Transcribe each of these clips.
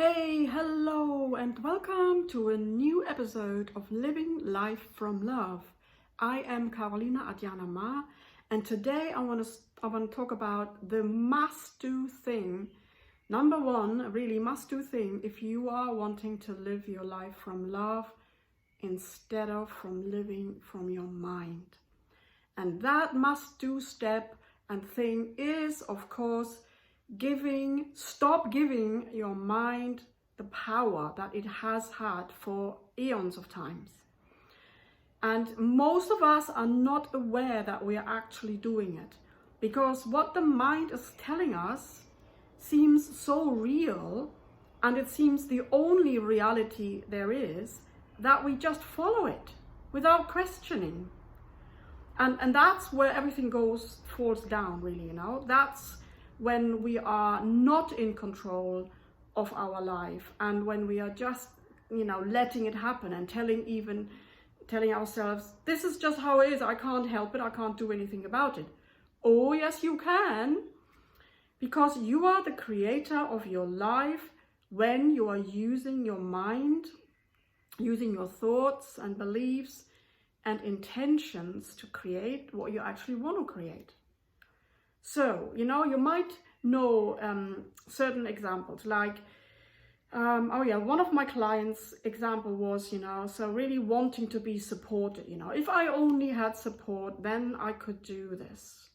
Hey, hello, and welcome to a new episode of Living Life from Love. I am Carolina Adjana Ma, and today I want to talk about the must-do thing. Number one, a really must-do thing if you are wanting to live your life from love instead of from living from your mind. And that must-do step and thing is, of course, stop giving your mind the power that it has had for eons of times. And most of us are not aware that we are actually doing it, because what the mind is telling us seems so real, and it seems the only reality there is, that we just follow it without questioning. And that's where everything falls down, really, That's when we are not in control of our life, and when we are just, letting it happen and telling ourselves, this is just how it is, I can't help it, I can't do anything about it. Oh, yes, you can, because you are the creator of your life when you are using your mind, using your thoughts and beliefs and intentions to create what you actually want to create. So, you might know certain examples, like, one of my clients' example was, so really wanting to be supported, if I only had support, then I could do this.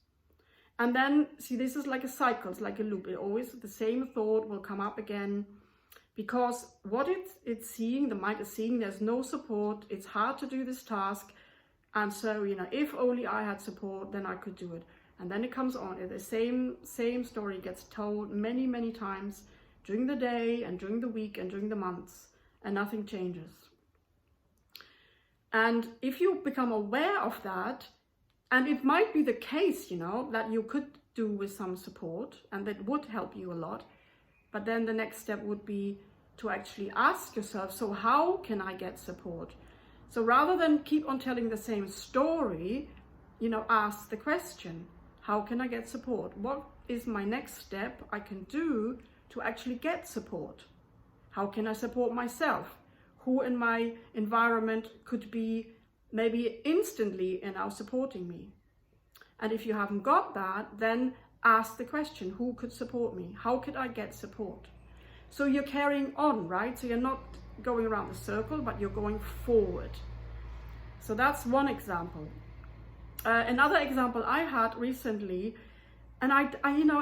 And then, see, this is like a cycle, it's like a loop. It always, the same thought will come up again, because what it's seeing, the mind is seeing, there's no support, it's hard to do this task. And so, if only I had support, then I could do it. And then it comes on, the same story gets told many, many times during the day and during the week and during the months, and nothing changes. And if you become aware of that, and it might be the case, that you could do with some support, and that would help you a lot, but then the next step would be to actually ask yourself, so how can I get support? So rather than keep on telling the same story, ask the question, how can I get support? What is my next step I can do to actually get support? How can I support myself? Who in my environment could be maybe instantly supporting me? And if you haven't got that, then ask the question, who could support me? How could I get support? So you're carrying on, right? So you're not going around the circle, but you're going forward. So that's one example. Another example I had recently, and I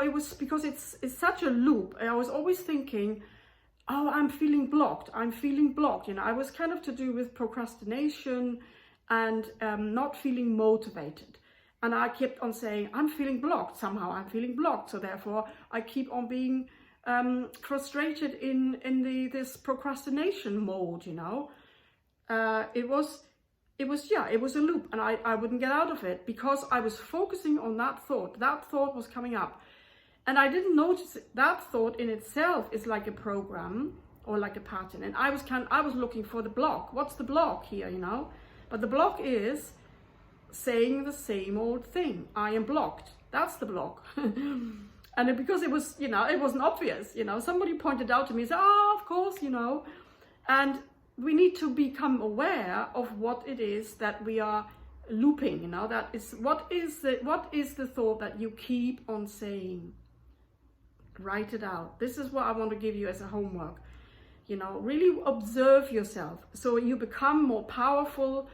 it was because it's such a loop. I was always thinking, oh, I'm feeling blocked. I was kind of to do with procrastination and not feeling motivated. And I kept on saying, I'm feeling blocked somehow. I'm feeling blocked. So therefore, I keep on being frustrated in this procrastination mode. It was a loop, and I wouldn't get out of it because I was focusing on that thought. That thought was coming up, and I didn't notice that thought in itself is like a program or like a pattern. And I was looking for the block. What's the block here, But the block is saying the same old thing. I am blocked. That's the block. And because it was, it wasn't obvious. Somebody pointed out to me, said, "Oh, of course, and we need to become aware of what it is that we are looping, that is, what is the thought that you keep on saying? Write it out. This is what I want to give you as a homework. Really observe yourself so you become more powerful,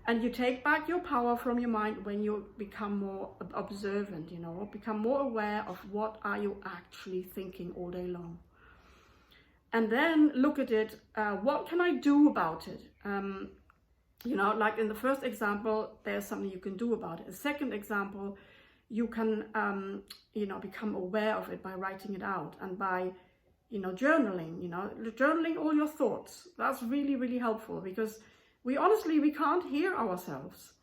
and you take back your power from your mind when you become more observant, become more aware of what are you actually thinking all day long. And then look at it, what can I do about it? Like in the first example, there's something you can do about it. The second example, you can, become aware of it by writing it out and by, journaling, journaling all your thoughts. That's really, really helpful because we can't hear ourselves.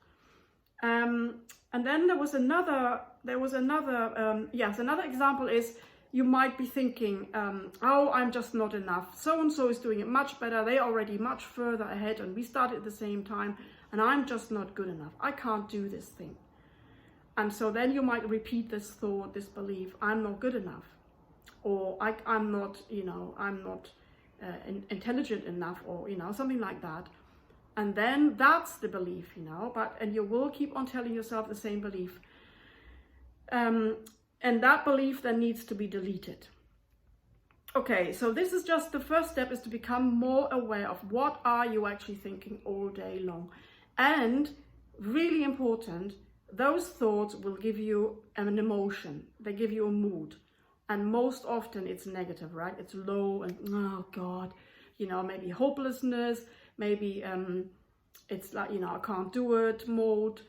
And then there was another example is, you might be thinking, oh, I'm just not enough. So-and-so is doing it much better. They're already much further ahead and we started at the same time and I'm just not good enough. I can't do this thing. And so then you might repeat this thought, this belief, I'm not good enough. Or I'm not intelligent enough, or something like that. And then that's the belief, and you will keep on telling yourself the same belief. And that belief then needs to be deleted. Okay, so this is just the first step, is to become more aware of what are you actually thinking all day long. And really important, those thoughts will give you an emotion. They give you a mood. And most often it's negative, right? It's low and, oh God, maybe hopelessness, maybe it's like, I can't do it mode,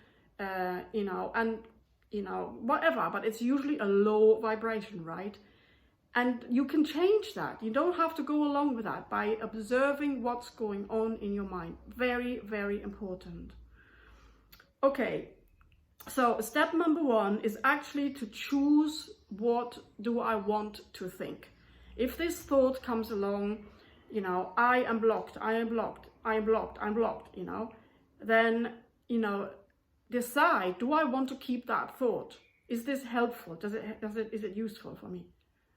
whatever. But it's usually a low vibration, right? And you can change that. You don't have to go along with that by observing what's going on in your mind. Very, very important. Okay, so step number 1 is actually to choose, what do I want to think? If this thought comes along, I am blocked, I am blocked, I am blocked, I'm blocked, then, decide, do I want to keep that thought? Is this helpful? Is it useful for me?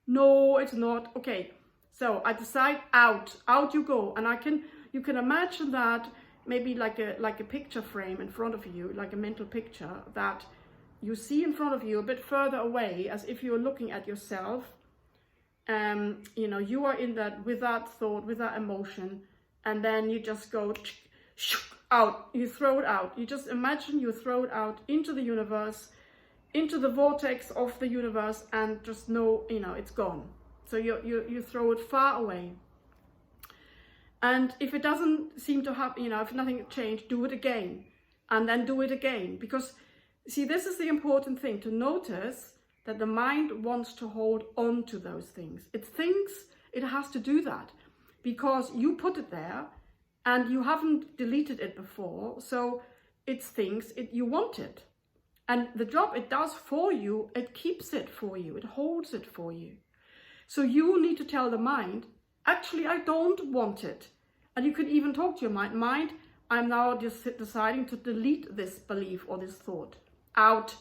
No, it's not. Okay, so I decide, out you go. And you can imagine that maybe like a picture frame in front of you, like a mental picture that you see in front of you a bit further away, as if you're looking at yourself. You are in that, with that thought, with that emotion, and then you just go out, you throw it out. You just imagine you throw it out into the universe, into the vortex of the universe, and just know, it's gone. So you throw it far away. And if it doesn't seem to happen, if nothing changed, do it again, and then do it again. Because, see, this is the important thing, to notice that the mind wants to hold on to those things. It thinks it has to do that because you put it there and you haven't deleted it before. So it thinks you want it. And the job it does for you, it keeps it for you, it holds it for you. So you need to tell the mind, actually, I don't want it. And you can even talk to your mind. Mind, I'm now just deciding to delete this belief or this thought. Out.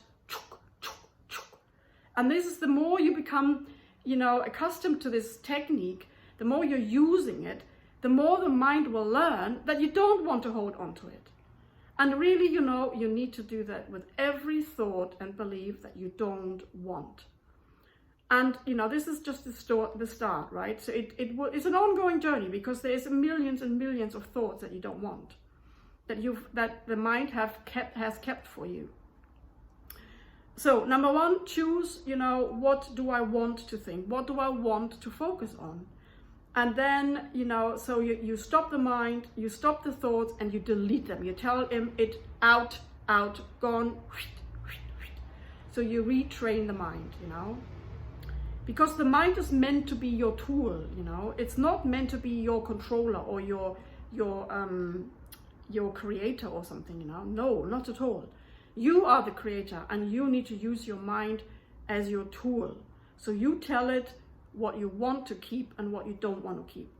And this is, the more you become, accustomed to this technique, the more you're using it, the more the mind will learn that you don't want to hold on to it. And really, you need to do that with every thought and belief that you don't want. And, this is just the start, right? So it's an ongoing journey, because there's millions and millions of thoughts that you don't want, that the mind has kept for you. So number 1, choose, what do I want to think? What do I want to focus on? And then, so you stop the mind, you stop the thoughts, and you delete them. You tell him it out, gone. So you retrain the mind, because the mind is meant to be your tool, It's not meant to be your controller or your creator or something, No, not at all. You are the creator, and you need to use your mind as your tool. So you tell it what you want to keep and what you don't want to keep.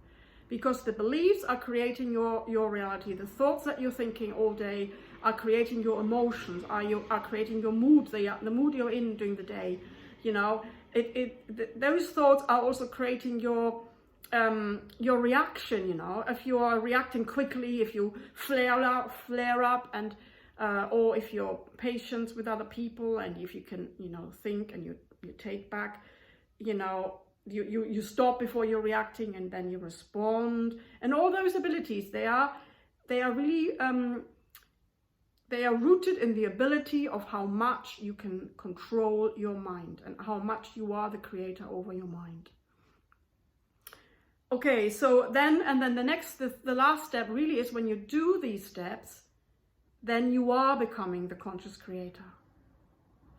Because the beliefs are creating your reality. The thoughts that you're thinking all day are creating your emotions, are creating your mood, the mood you're in during the day. Those thoughts are also creating your reaction, If you are reacting quickly, if you flare up, and or if you're patient with other people, and if you can, think and you take back, you stop before you're reacting, and then you respond. And all those abilities, they are really, they are rooted in the ability of how much you can control your mind and how much you are the creator over your mind. Okay, so then the last step really is, when you do these steps, then you are becoming the conscious creator,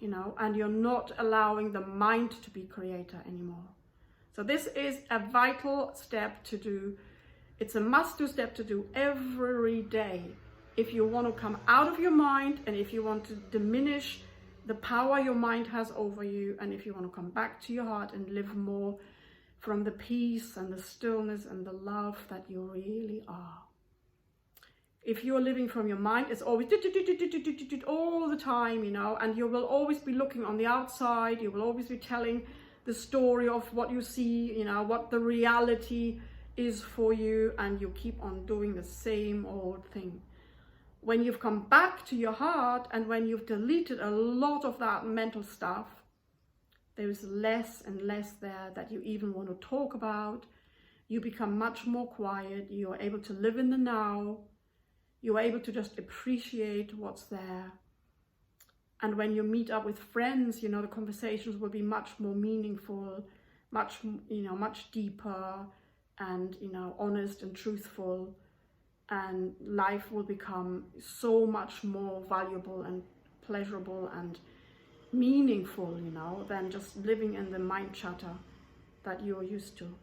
and you're not allowing the mind to be creator anymore. So this is a vital step to do. It's a must-do step to do every day if you want to come out of your mind, and if you want to diminish the power your mind has over you, and if you want to come back to your heart and live more from the peace and the stillness and the love that you really are. If you're living from your mind, it's always all the time, and you will always be looking on the outside. You will always be telling the story of what you see, what the reality is for you and you keep on doing the same old thing. When you've come back to your heart and when you've deleted a lot of that mental stuff, there is less and less there that you even want to talk about. You become much more quiet. You are able to live in the now. You're able to just appreciate what's there. And when you meet up with friends, you know, the conversations will be much more meaningful, much deeper and, honest and truthful. And life will become so much more valuable and pleasurable and meaningful, than just living in the mind chatter that you're used to.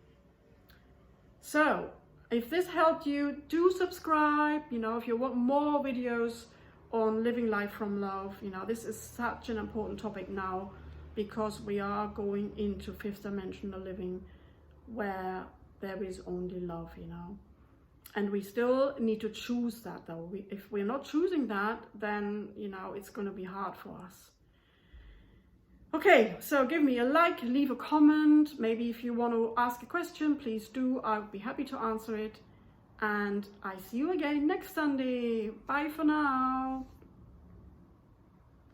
So if this helped you, do subscribe. If you want more videos on living life from love, this is such an important topic now, because we are going into fifth dimensional living where there is only love, and we still need to choose that though. If we're not choosing that, then it's going to be hard for us. Okay, so give me a like, leave a comment. Maybe if you want to ask a question, please do. I'll be happy to answer it. And I see you again next Sunday. Bye for now.